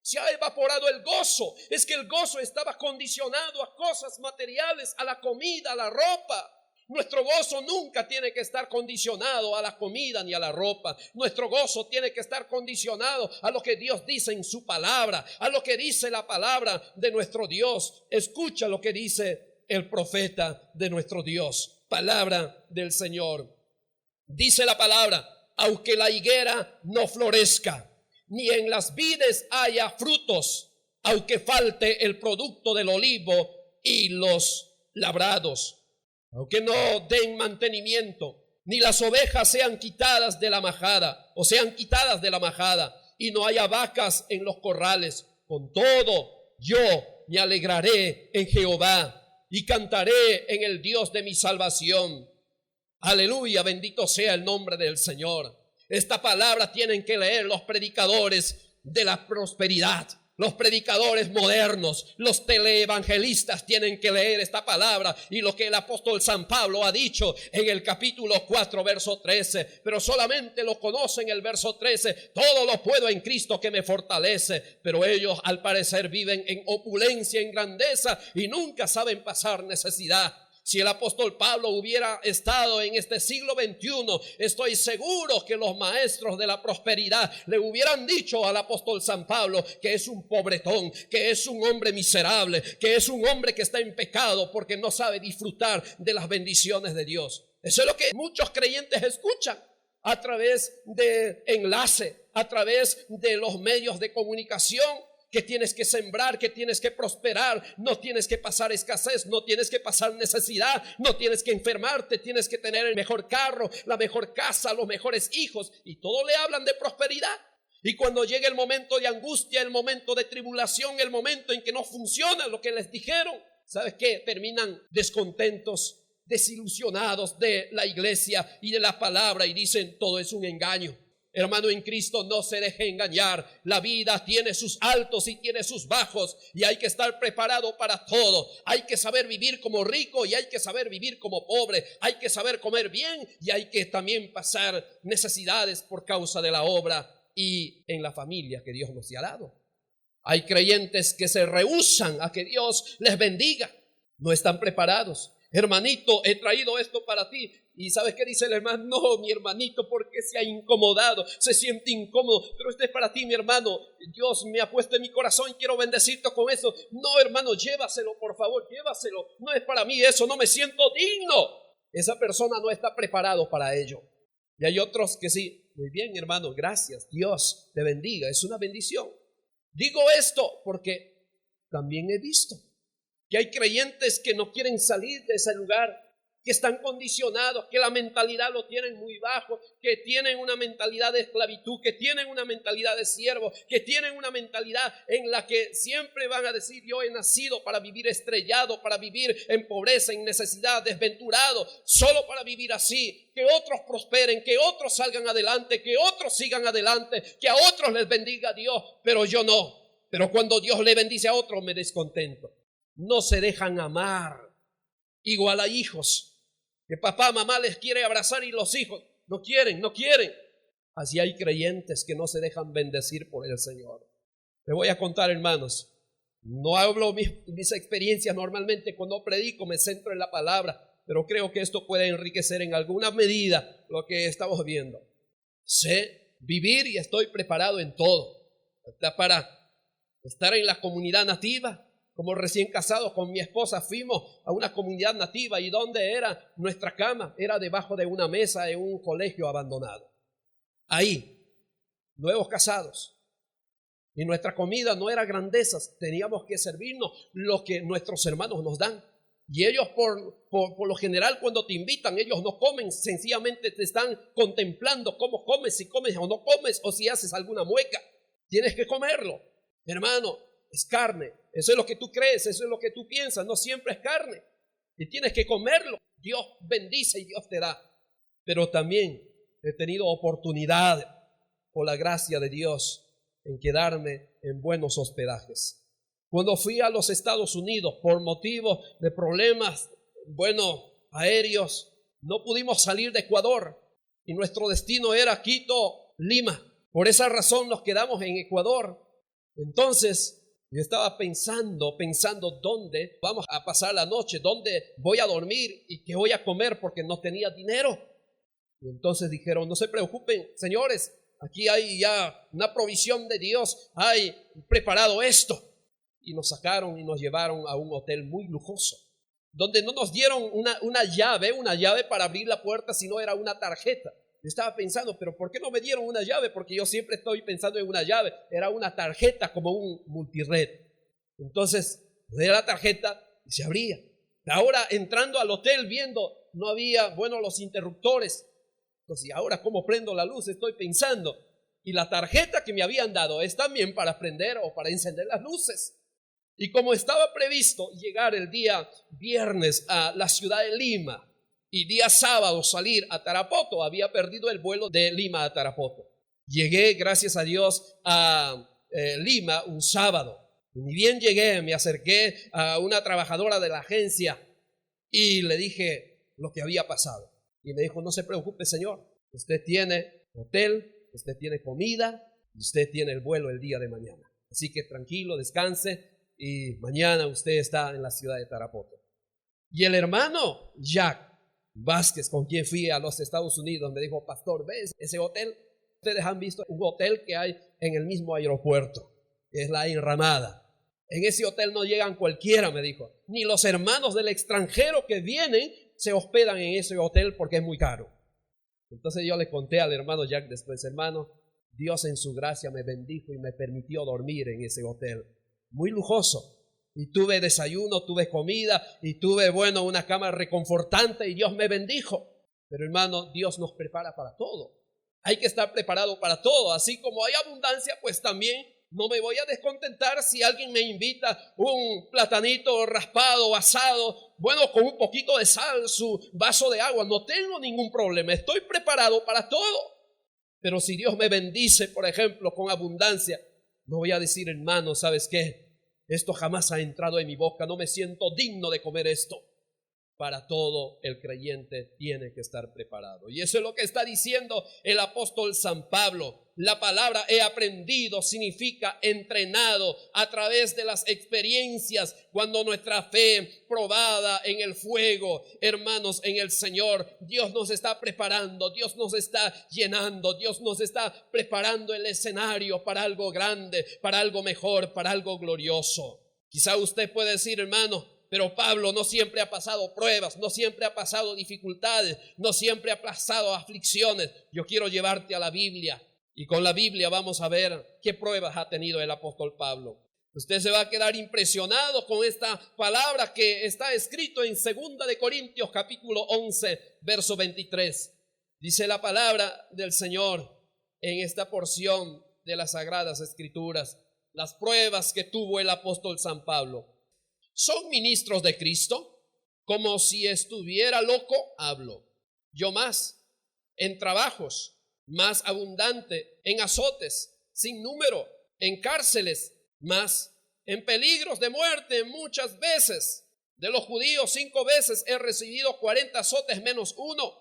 Se ha evaporado el gozo. Es que el gozo estaba condicionado a cosas materiales, a la comida, a la ropa. Nuestro gozo nunca tiene que estar condicionado a la comida ni a la ropa. Nuestro gozo tiene que estar condicionado a lo que Dios dice en su palabra, a lo que dice la palabra de nuestro Dios. Escucha lo que dice el profeta de nuestro Dios, palabra del Señor. Dice la palabra: aunque la higuera no florezca, ni en las vides haya frutos, aunque falte el producto del olivo y los labrados, aunque no den mantenimiento, ni las ovejas sean quitadas de la majada, y no haya vacas en los corrales, con todo yo me alegraré en Jehová y cantaré en el Dios de mi salvación. Aleluya, bendito sea el nombre del Señor. Esta palabra tienen que leer los predicadores de la prosperidad. Los predicadores modernos, los teleevangelistas tienen que leer esta palabra y lo que el apóstol San Pablo ha dicho en el capítulo 4, verso 13. Pero solamente lo conocen el verso 13. Todo lo puedo en Cristo que me fortalece. Pero ellos al parecer viven en opulencia, en grandeza y nunca saben pasar necesidad. Si el apóstol Pablo hubiera estado en este siglo XXI, estoy seguro que los maestros de la prosperidad le hubieran dicho al apóstol San Pablo que es un pobretón, que es un hombre miserable, que es un hombre que está en pecado porque no sabe disfrutar de las bendiciones de Dios. Eso es lo que muchos creyentes escuchan a través de enlace, a través de los medios de comunicación. Que tienes que sembrar, que tienes que prosperar, no tienes que pasar escasez, no tienes que pasar necesidad, no tienes que enfermarte, tienes que tener el mejor carro, la mejor casa, los mejores hijos, y todo le hablan de prosperidad. Y cuando llega el momento de angustia, el momento de tribulación, el momento en que no funciona lo que les dijeron, ¿sabes qué? Terminan descontentos, desilusionados de la iglesia y de la palabra y dicen todo es un engaño. Hermano en Cristo, no se deje engañar. La vida tiene sus altos y tiene sus bajos y hay que estar preparado para todo. Hay que saber vivir como rico y hay que saber vivir como pobre. Hay que saber comer bien y hay que también pasar necesidades por causa de la obra y en la familia que Dios nos ha dado. Hay creyentes que se rehúsan a que Dios les bendiga. No están preparados. Hermanito, he traído esto para ti. ¿Y sabes qué dice el hermano? No, mi hermanito, porque se ha incomodado, se siente incómodo, pero esto es para ti, mi hermano. Dios me ha puesto en mi corazón y quiero bendecirte con eso. No, hermano, llévaselo, por favor, llévaselo. No es para mí eso, no me siento digno. Esa persona no está preparado para ello. Y hay otros que sí. Muy bien, hermano, gracias. Dios te bendiga, es una bendición. Digo esto porque también he visto que hay creyentes que no quieren salir de ese lugar, que están condicionados, que la mentalidad lo tienen muy bajo, que tienen una mentalidad de esclavitud, que tienen una mentalidad de siervo, que tienen una mentalidad en la que siempre van a decir yo he nacido para vivir estrellado, para vivir en pobreza, en necesidad, desventurado, solo para vivir así, que otros prosperen, que otros salgan adelante, que otros sigan adelante, que a otros les bendiga Dios, pero yo no. Pero cuando Dios le bendice a otros me descontento. No se dejan amar. Igual a hijos, que papá, mamá les quiere abrazar y los hijos no quieren. Así hay creyentes que no se dejan bendecir por el Señor. Te voy a contar, hermanos, no hablo mis experiencias normalmente cuando predico, me centro en la palabra, pero creo que esto puede enriquecer en alguna medida lo que estamos viendo. Sé vivir y estoy preparado en todo, hasta para estar en la comunidad nativa. Como recién casados con mi esposa fuimos a una comunidad nativa. ¿Y dónde era nuestra cama? Era debajo de una mesa en un colegio abandonado. Ahí, nuevos casados. Y nuestra comida no era grandezas. Teníamos que servirnos lo que nuestros hermanos nos dan. Y ellos por lo general cuando te invitan, ellos no comen. Sencillamente te están contemplando cómo comes, si comes o no comes, o si haces alguna mueca. Tienes que comerlo. Hermano, es carne. Eso es lo que tú crees, eso es lo que tú piensas. No siempre es carne. Y tienes que comerlo. Dios bendice y Dios te da. Pero también he tenido oportunidad, por la gracia de Dios, en quedarme en buenos hospedajes. Cuando fui a los Estados Unidos por motivos de problemas, aéreos, no pudimos salir de Ecuador. Y nuestro destino era Quito, Lima. Por esa razón nos quedamos en Ecuador. Entonces, yo estaba pensando dónde vamos a pasar la noche, dónde voy a dormir y qué voy a comer porque no tenía dinero. Y entonces dijeron, no se preocupen, señores, aquí hay ya una provisión de Dios, hay preparado esto. Y nos sacaron y nos llevaron a un hotel muy lujoso, donde no nos dieron una llave para abrir la puerta, sino era una tarjeta. Yo estaba pensando, pero ¿por qué no me dieron una llave? Porque yo siempre estoy pensando en una llave. Era una tarjeta como un multired. Entonces, le di la tarjeta y se abría. Ahora, entrando al hotel, viendo, no había, los interruptores. Entonces, ¿y ahora cómo prendo la luz? Estoy pensando. Y la tarjeta que me habían dado es también para prender o para encender las luces. Y como estaba previsto llegar el día viernes a la ciudad de Lima, y día sábado salir a Tarapoto, había perdido el vuelo de Lima a Tarapoto. Llegué, gracias a Dios, a Lima un sábado. Y ni bien llegué, me acerqué a una trabajadora de la agencia y le dije lo que había pasado. Y me dijo, no se preocupe, señor, usted tiene hotel, usted tiene comida, y usted tiene el vuelo el día de mañana. Así que tranquilo, descanse y mañana usted está en la ciudad de Tarapoto. Y el hermano Jack Vázquez, con quien fui a los Estados Unidos, me dijo, pastor, ¿ves ese hotel? Ustedes han visto un hotel que hay en el mismo aeropuerto, que es la Enramada. En ese hotel no llegan cualquiera, me dijo. Ni los hermanos del extranjero que vienen se hospedan en ese hotel porque es muy caro. Entonces yo le conté al hermano Jack después, hermano, Dios en su gracia me bendijo y me permitió dormir en ese hotel. Muy lujoso. Y tuve desayuno, tuve comida y tuve, una cama reconfortante y Dios me bendijo. Pero hermano, Dios nos prepara para todo. Hay que estar preparado para todo. Así como hay abundancia, pues también no me voy a descontentar si alguien me invita un platanito raspado, asado, con un poquito de sal, su vaso de agua. No tengo ningún problema. Estoy preparado para todo. Pero si Dios me bendice, por ejemplo, con abundancia, no voy a decir, hermano, ¿sabes qué? Esto jamás ha entrado en mi boca. No me siento digno de comer esto. Para todo el creyente tiene que estar preparado. Y eso es lo que está diciendo el apóstol San Pablo. La palabra he aprendido significa entrenado a través de las experiencias. Cuando nuestra fe probada en el fuego, hermanos, en el Señor, Dios nos está preparando, Dios nos está llenando, Dios nos está preparando el escenario para algo grande, para algo mejor, para algo glorioso. Quizá usted puede decir, hermano, pero Pablo no siempre ha pasado pruebas, no siempre ha pasado dificultades, no siempre ha pasado aflicciones. Yo quiero llevarte a la Biblia y con la Biblia vamos a ver qué pruebas ha tenido el apóstol Pablo. Usted se va a quedar impresionado con esta palabra que está escrito en 2 de Corintios capítulo 11, verso 23. Dice la palabra del Señor en esta porción de las Sagradas Escrituras, las pruebas que tuvo el apóstol San Pablo. ¿Son ministros de Cristo? Como si estuviera loco, hablo. Yo más, en trabajos, más abundante, en azotes, sin número, en cárceles, más, en peligros de muerte muchas veces. De los judíos 5 veces he recibido 40 azotes menos 1.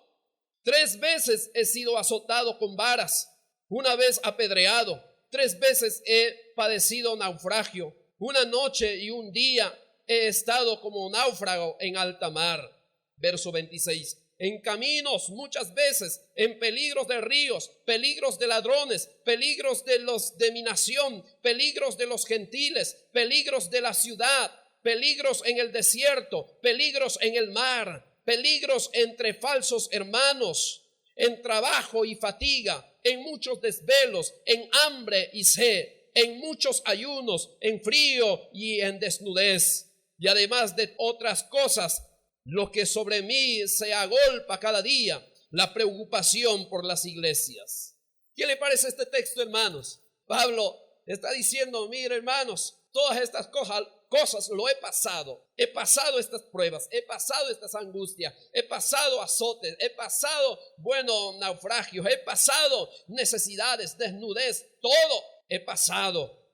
3 veces he sido azotado con varas, 1 vez apedreado, 3 veces he padecido naufragio, 1 noche y 1 día he estado como náufrago en alta mar. Verso 26. En caminos muchas veces, en peligros de ríos, peligros de ladrones, peligros de mi nación, peligros de los gentiles, peligros de la ciudad, peligros en el desierto, peligros en el mar, peligros entre falsos hermanos, en trabajo y fatiga, en muchos desvelos, en hambre y sed, en muchos ayunos, en frío y en desnudez. Y además de otras cosas, lo que sobre mí se agolpa cada día, la preocupación por las iglesias. ¿Qué le parece este texto, hermanos? Pablo está diciendo, mire, hermanos, todas estas cosas lo he pasado estas pruebas, he pasado estas angustias, he pasado azotes, he pasado, naufragios, he pasado necesidades, desnudez, todo he pasado.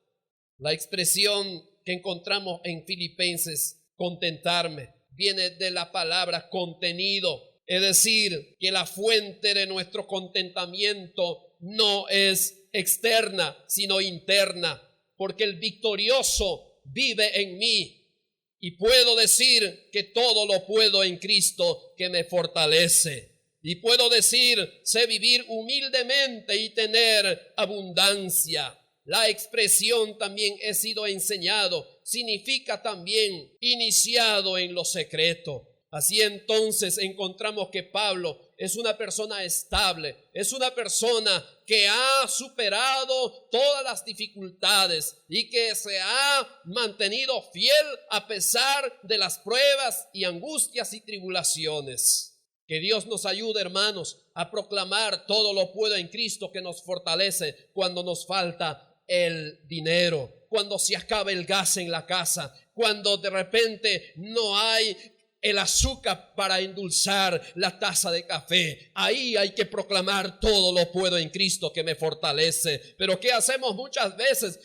La expresión que encontramos en Filipenses, contentarme, viene de la palabra contenido, es decir, que la fuente de nuestro contentamiento no es externa, sino interna, porque el victorioso vive en mí y puedo decir que todo lo puedo en Cristo que me fortalece. Y puedo decir, sé vivir humildemente y tener abundancia. La expresión también he sido enseñado, significa también iniciado en lo secreto. Así entonces encontramos que Pablo es una persona estable, es una persona que ha superado todas las dificultades y que se ha mantenido fiel a pesar de las pruebas y angustias y tribulaciones. Que Dios nos ayude, hermanos, a proclamar todo lo puedo en Cristo que nos fortalece cuando nos falta el dinero, cuando se acaba el gas en la casa, cuando de repente no hay el azúcar para endulzar la taza de café. Ahí hay que proclamar: todo lo puedo en Cristo que me fortalece. Pero ¿qué hacemos muchas veces?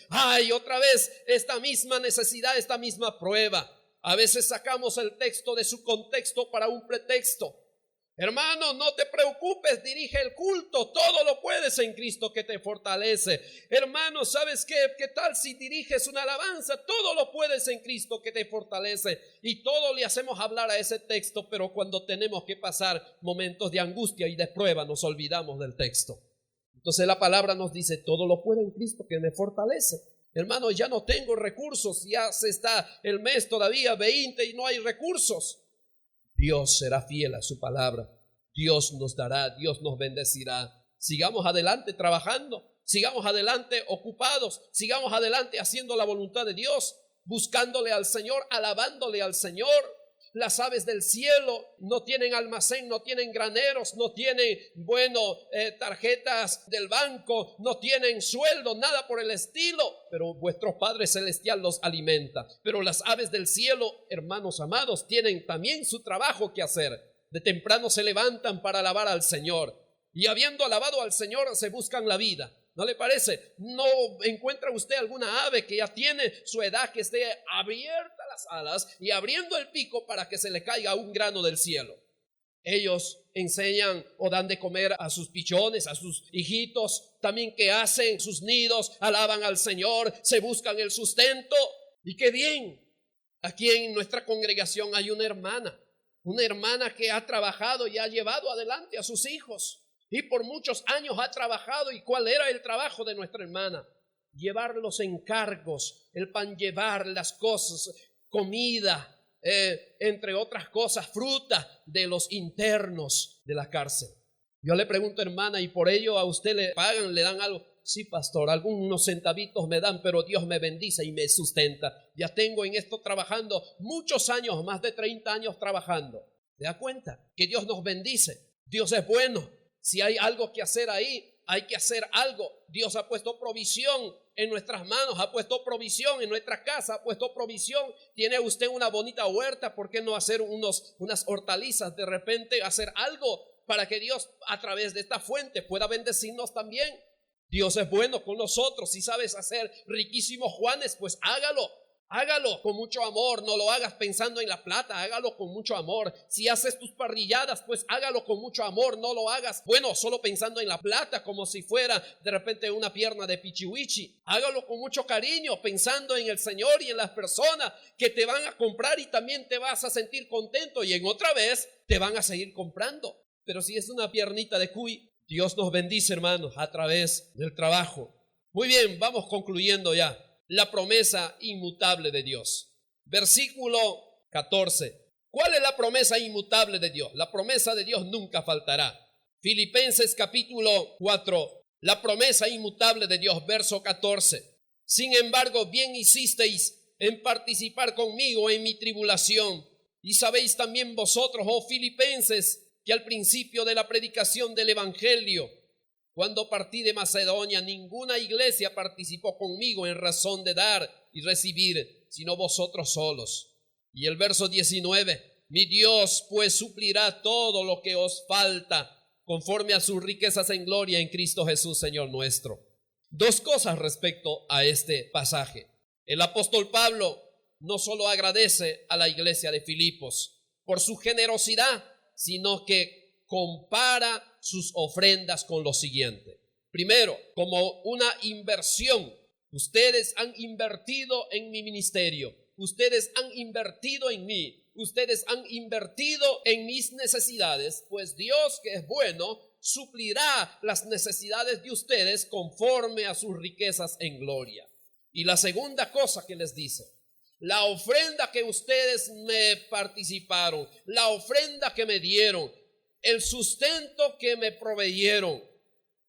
Otra vez esta misma necesidad, esta misma prueba. A veces sacamos el texto de su contexto para un pretexto. Hermano, no te preocupes, dirige el culto, todo lo puedes en Cristo que te fortalece. Hermano, ¿sabes qué? ¿Qué tal si diriges una alabanza? Todo lo puedes en Cristo que te fortalece. Y todo le hacemos hablar a ese texto, pero cuando tenemos que pasar momentos de angustia y de prueba, nos olvidamos del texto. Entonces la palabra nos dice: todo lo puedo en Cristo que me fortalece. Hermano, ya no tengo recursos, ya se está el mes todavía 20 y no hay recursos. Dios será fiel a su palabra. Dios nos dará, Dios nos bendecirá. Sigamos adelante trabajando, sigamos adelante ocupados, sigamos adelante haciendo la voluntad de Dios, buscándole al Señor, alabándole al Señor. Las aves del cielo no tienen almacén, no tienen graneros, no tienen, tarjetas del banco, no tienen sueldo, nada por el estilo, pero vuestro Padre Celestial los alimenta. Pero las aves del cielo, hermanos amados, tienen también su trabajo que hacer. De temprano se levantan para alabar al Señor, y habiendo alabado al Señor se buscan la vida. ¿No le parece? ¿No encuentra usted alguna ave que ya tiene su edad, que esté abierta las alas y abriendo el pico para que se le caiga un grano del cielo? Ellos enseñan o dan de comer a sus pichones, a sus hijitos, también que hacen sus nidos, alaban al Señor, se buscan el sustento. Y qué bien, aquí en nuestra congregación hay una hermana que ha trabajado y ha llevado adelante a sus hijos. Y por muchos años ha trabajado. ¿Y cuál era el trabajo de nuestra hermana? Llevar los encargos, el pan llevar, las cosas, comida, entre otras cosas, fruta de los internos de la cárcel. Yo le pregunto: hermana, ¿y por ello a usted le pagan, le dan algo? Sí, pastor, algunos centavitos me dan, pero Dios me bendice y me sustenta. Ya tengo en esto trabajando muchos años, más de 30 años trabajando. ¿Se da cuenta que Dios nos bendice? Dios es bueno. Si hay algo que hacer ahí, hay que hacer algo. Dios ha puesto provisión en nuestras manos, ha puesto provisión en nuestra casa, ha puesto provisión. Tiene usted una bonita huerta, ¿por qué no hacer unas hortalizas? De repente hacer algo para que Dios, a través de esta fuente, pueda bendecirnos también. Dios es bueno con nosotros. Si sabes hacer riquísimos juanes, pues hágalo. Hágalo con mucho amor, no lo hagas pensando en la plata, hágalo con mucho amor. Si haces tus parrilladas, pues hágalo con mucho amor, no lo hagas, solo pensando en la plata, como si fuera de repente una pierna de pichihuichi. Hágalo con mucho cariño, pensando en el Señor y en las personas que te van a comprar, y también te vas a sentir contento y en otra vez te van a seguir comprando. Pero si es una piernita de cuy, Dios nos bendice, hermanos, a través del trabajo. Muy bien, vamos concluyendo ya. La promesa inmutable de Dios. Versículo 14. ¿Cuál es la promesa inmutable de Dios? La promesa de Dios nunca faltará. Filipenses capítulo 4. La promesa inmutable de Dios, verso 14. Sin embargo, bien hicisteis en participar conmigo en mi tribulación. Y sabéis también vosotros, oh Filipenses, que al principio de la predicación del evangelio, cuando partí de Macedonia, ninguna iglesia participó conmigo en razón de dar y recibir, sino vosotros solos. Y el verso 19, mi Dios pues suplirá todo lo que os falta, conforme a sus riquezas en gloria en Cristo Jesús, Señor nuestro. Dos cosas respecto a este pasaje. El apóstol Pablo no solo agradece a la iglesia de Filipos por su generosidad, sino que compara sus ofrendas con lo siguiente. Primero, como una inversión. Ustedes han invertido en mi ministerio. Ustedes han invertido en mí. Ustedes han invertido en mis necesidades. Pues Dios, que es bueno, suplirá las necesidades de ustedes conforme a sus riquezas en gloria. Y la segunda cosa que les dice: la ofrenda que ustedes me participaron, la ofrenda que me dieron, el sustento que me proveyeron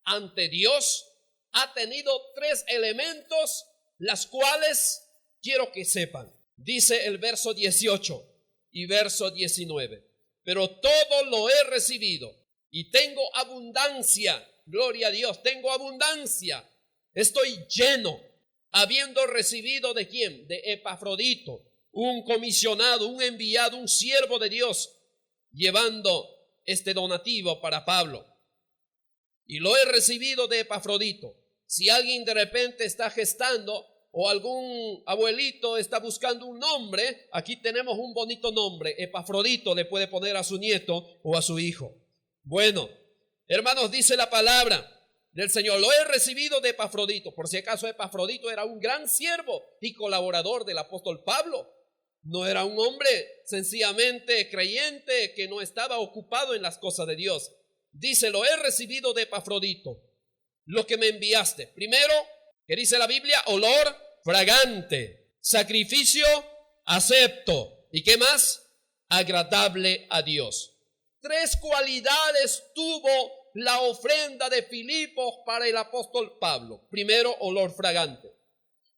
ante Dios ha tenido tres elementos, las cuales quiero que sepan. Dice el verso 18 y verso 19. Pero todo lo he recibido y tengo abundancia. Gloria a Dios, tengo abundancia. Estoy lleno, habiendo recibido ¿de quién? De Epafrodito, un comisionado, un enviado, un siervo de Dios, llevando este donativo para Pablo. Y lo he recibido de Epafrodito. Si alguien de repente está gestando o algún abuelito está buscando un nombre, aquí tenemos un bonito nombre. Epafrodito le puede poner a su nieto o a su hijo. Bueno, hermanos, dice la palabra del Señor, lo he recibido de Epafrodito. Por si acaso, Epafrodito era un gran siervo y colaborador del apóstol Pablo. No era un hombre sencillamente creyente que no estaba ocupado en las cosas de Dios. Dice, lo he recibido de Epafrodito, lo que me enviaste. Primero, ¿qué dice la Biblia? Olor fragante, sacrificio acepto. ¿Y qué más? Agradable a Dios. 3 cualidades tuvo la ofrenda de Filipos para el apóstol Pablo. Primero, olor fragante,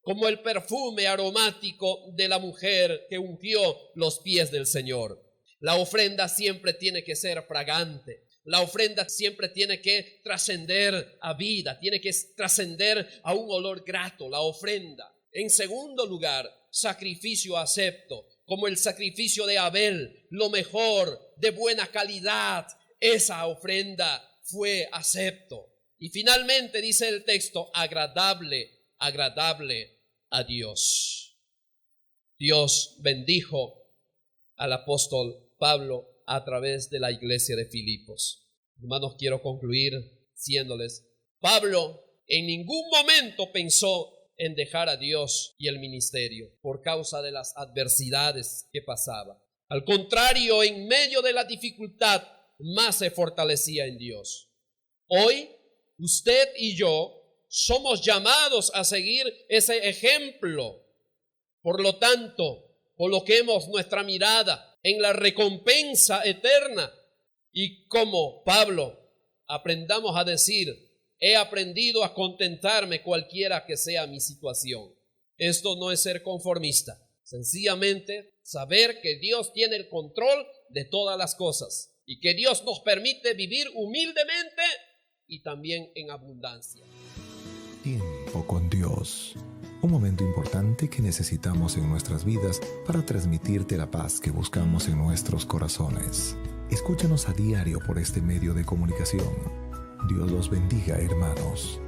como el perfume aromático de la mujer que ungió los pies del Señor. La ofrenda siempre tiene que ser fragante. La ofrenda siempre tiene que trascender a vida, tiene que trascender a un olor grato, la ofrenda. En segundo lugar, sacrificio acepto, como el sacrificio de Abel, lo mejor, de buena calidad. Esa ofrenda fue acepto. Y finalmente dice el texto, agradable a Dios. Dios bendijo al apóstol Pablo a través de la iglesia de Filipos. Hermanos, quiero concluir diciéndoles, Pablo en ningún momento pensó en dejar a Dios y el ministerio por causa de las adversidades que pasaba. Al contrario, en medio de la dificultad, más se fortalecía en Dios. Hoy, usted y yo somos llamados a seguir ese ejemplo. Por lo tanto, coloquemos nuestra mirada en la recompensa eterna y como Pablo, aprendamos a decir, he aprendido a contentarme cualquiera que sea mi situación. Esto no es ser conformista, sencillamente saber que Dios tiene el control de todas las cosas y que Dios nos permite vivir humildemente y también en abundancia. Tiempo con Dios. Un momento importante que necesitamos en nuestras vidas para transmitirte la paz que buscamos en nuestros corazones. Escúchanos a diario por este medio de comunicación. Dios los bendiga, hermanos.